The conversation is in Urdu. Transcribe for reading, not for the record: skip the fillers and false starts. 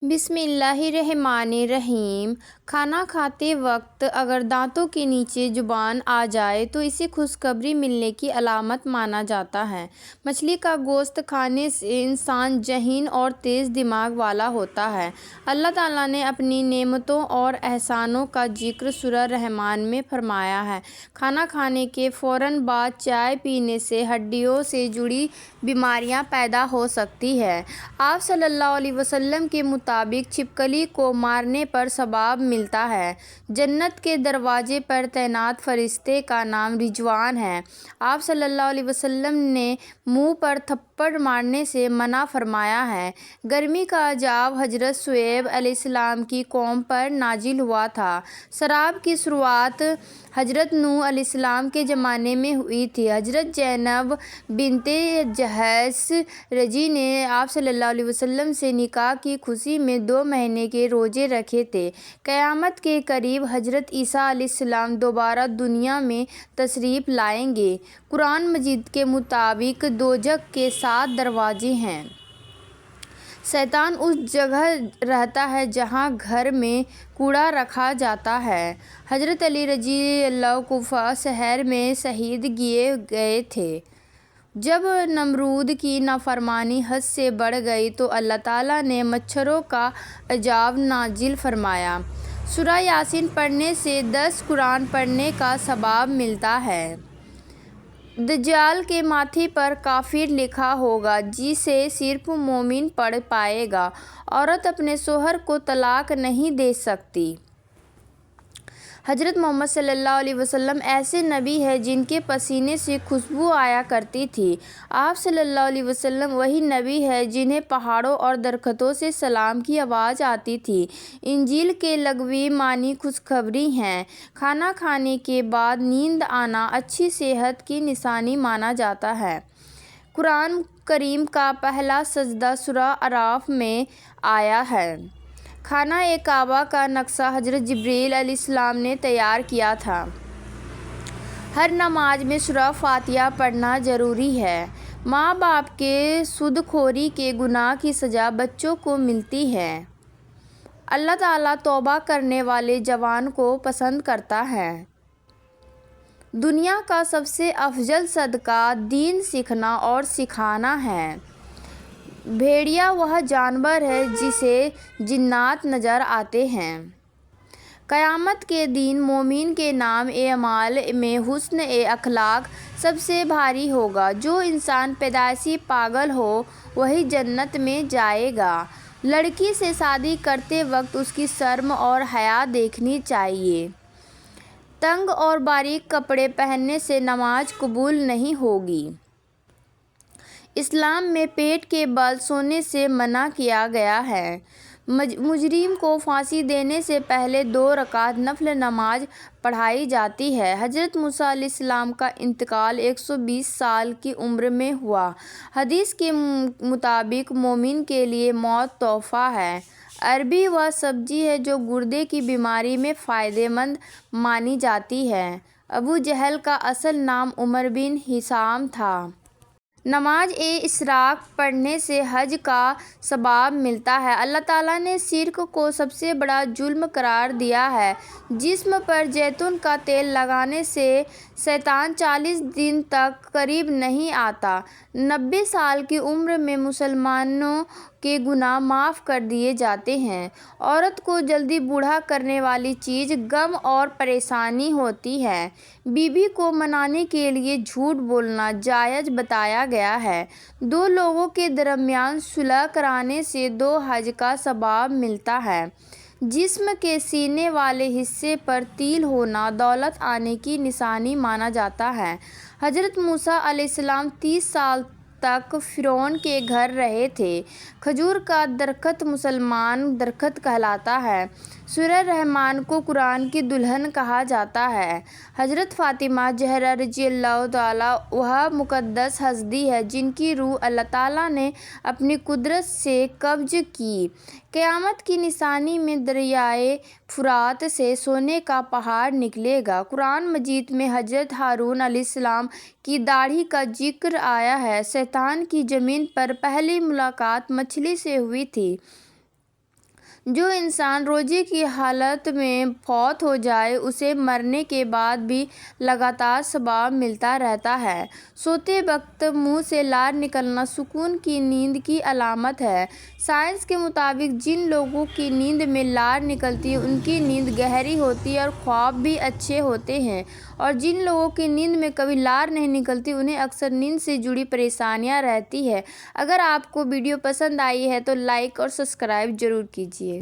بسم اللہ الرحمن الرحیم۔ کھانا کھاتے وقت اگر دانتوں کے نیچے زبان آ جائے تو اسے خوشخبری ملنے کی علامت مانا جاتا ہے۔ مچھلی کا گوشت کھانے سے انسان ذہین اور تیز دماغ والا ہوتا ہے۔ اللہ تعالیٰ نے اپنی نعمتوں اور احسانوں کا ذکر سورہ رحمٰن میں فرمایا ہے۔ کھانا کھانے کے فوراً بعد چائے پینے سے ہڈیوں سے جڑی بیماریاں پیدا ہو سکتی ہیں۔ آپ صلی اللہ علیہ وسلم کے مطابق چھپکلی کو مارنے پر ثواب ملتا ہے۔ جنت کے دروازے پر تعینات فرشتے کا نام رضوان ہے۔ آپ صلی اللہ علیہ وسلم نے منہ پر تھپڑ مارنے سے منع فرمایا ہے۔ گرمی کا عذاب حضرت شعیب علیہ السلام کی قوم پر نازل ہوا تھا۔ شراب کی شروعات حضرت نوح علیہ السلام کے زمانے میں ہوئی تھی۔ حضرت زینب بنت جحش رضی نے آپ صلی اللہ علیہ وسلم سے نکاح کی خوشی میں 2 مہینے کے روزے رکھے تھے۔ قیامت کے قریب حضرت عیسیٰ علیہ السلام دوبارہ دنیا میں تشریف لائیں گے۔ قرآن مجید کے مطابق دوزخ کے 7 دروازے ہیں۔ شیطان اس جگہ رہتا ہے جہاں گھر میں کوڑا رکھا جاتا ہے۔ حضرت علی رضی اللہ کوفہ شہر میں شہید کیے گئے تھے۔ جب نمرود کی نافرمانی حد سے بڑھ گئی تو اللہ تعالیٰ نے مچھروں کا عذاب نازل فرمایا۔ سورہ یاسین پڑھنے سے 10 قرآن پڑھنے کا ثواب ملتا ہے۔ دجال کے ماتھے پر کافر لکھا ہوگا جسے صرف مومن پڑھ پائے گا۔ عورت اپنے شوہر کو طلاق نہیں دے سکتی۔ حضرت محمد صلی اللہ علیہ وسلم ایسے نبی ہیں جن کے پسینے سے خوشبو آیا کرتی تھی۔ آپ صلی اللہ علیہ وسلم وہی نبی ہیں جنہیں پہاڑوں اور درختوں سے سلام کی آواز آتی تھی۔ انجیل کے لغوی معنی خوشخبری ہیں۔ کھانا کھانے کے بعد نیند آنا اچھی صحت کی نشانی مانا جاتا ہے۔ قرآن کریم کا پہلا سجدہ سورہ اعراف میں آیا ہے۔ خانہ کعبہ کا نقشہ حضرت جبرائیل علیہ السلام نے تیار کیا تھا۔ ہر نماز میں سورہ فاتحہ پڑھنا ضروری ہے۔ ماں باپ کے سود خوری کے گناہ کی سزا بچوں کو ملتی ہے۔ اللہ تعالیٰ توبہ کرنے والے جوان کو پسند کرتا ہے۔ دنیا کا سب سے افضل صدقہ دین سیکھنا اور سکھانا ہے۔ بھیڑیا وہ جانور ہے جسے جنات نظر آتے ہیں۔ قیامت کے دن مومن کے نام اعمال میں حسن اخلاق سب سے بھاری ہوگا۔ جو انسان پیدائشی پاگل ہو وہی جنت میں جائے گا۔ لڑکی سے شادی کرتے وقت اس کی شرم اور حیا دیکھنی چاہیے۔ تنگ اور باریک کپڑے پہننے سے نماز قبول نہیں ہوگی۔ اسلام میں پیٹ کے بل سونے سے منع کیا گیا ہے۔ مجرم کو پھانسی دینے سے پہلے 2 رکعت نفل نماز پڑھائی جاتی ہے۔ حضرت موسیٰ علیہ السلام کا انتقال 120 سال کی عمر میں ہوا۔ حدیث کے مطابق مومن کے لیے موت تحفہ ہے۔ عربی وہ سبزی ہے جو گردے کی بیماری میں فائدہ مند مانی جاتی ہے۔ ابو جہل کا اصل نام عمر بن ہشام تھا۔ نماز اشراق پڑھنے سے حج کا ثواب ملتا ہے۔ اللہ تعالیٰ نے شرک کو سب سے بڑا جرم قرار دیا ہے۔ جسم پر زیتون کا تیل لگانے سے شیطان 40 دن تک قریب نہیں آتا۔ 90 سال کی عمر میں مسلمانوں کے گناہ معاف کر دیے جاتے ہیں۔ عورت کو جلدی بوڑھا کرنے والی چیز غم اور پریشانی ہوتی ہے۔ بیوی کو منانے کے لیے جھوٹ بولنا جائز بتایا گیا ہے۔ 2 لوگوں کے درمیان صلح کرانے سے 2 حج کا ثواب ملتا ہے۔ جسم کے سینے والے حصے پر تیل ہونا دولت آنے کی نشانی مانا جاتا ہے۔ حضرت موسیٰ علیہ السلام 30 سال تک فرعون کے گھر رہے تھے۔ کھجور کا درخت مسلمان درخت کہلاتا ہے۔ سورہ رحمٰن کو قرآن کی دلہن کہا جاتا ہے۔ حضرت فاطمہ زہرا رضی اللہ تعالیٰ وہ مقدس ہستی ہے جن کی روح اللہ تعالیٰ نے اپنی قدرت سے قبض کی۔ قیامت کی نشانی میں دریائے فرات سے سونے کا پہاڑ نکلے گا۔ قرآن مجید میں حضرت ہارون علیہ السلام کی داڑھی کا ذکر آیا ہے۔ شیطان کی زمین پر پہلی ملاقات مچھلی سے ہوئی تھی۔ جو انسان روزے کی حالت میں فوت ہو جائے اسے مرنے کے بعد بھی لگاتار ثواب ملتا رہتا ہے۔ سوتے وقت منہ سے لار نکلنا سکون کی نیند کی علامت ہے۔ سائنس کے مطابق جن لوگوں کی نیند میں لار نکلتی ہے ان کی نیند گہری ہوتی ہے اور خواب بھی اچھے ہوتے ہیں، اور جن لوگوں کی نیند میں کبھی لار نہیں نکلتی انہیں اکثر نیند سے جڑی پریشانیاں رہتی ہیں۔ اگر آپ کو ویڈیو پسند آئی ہے تو لائک اور سبسکرائب ضرور کیجیے۔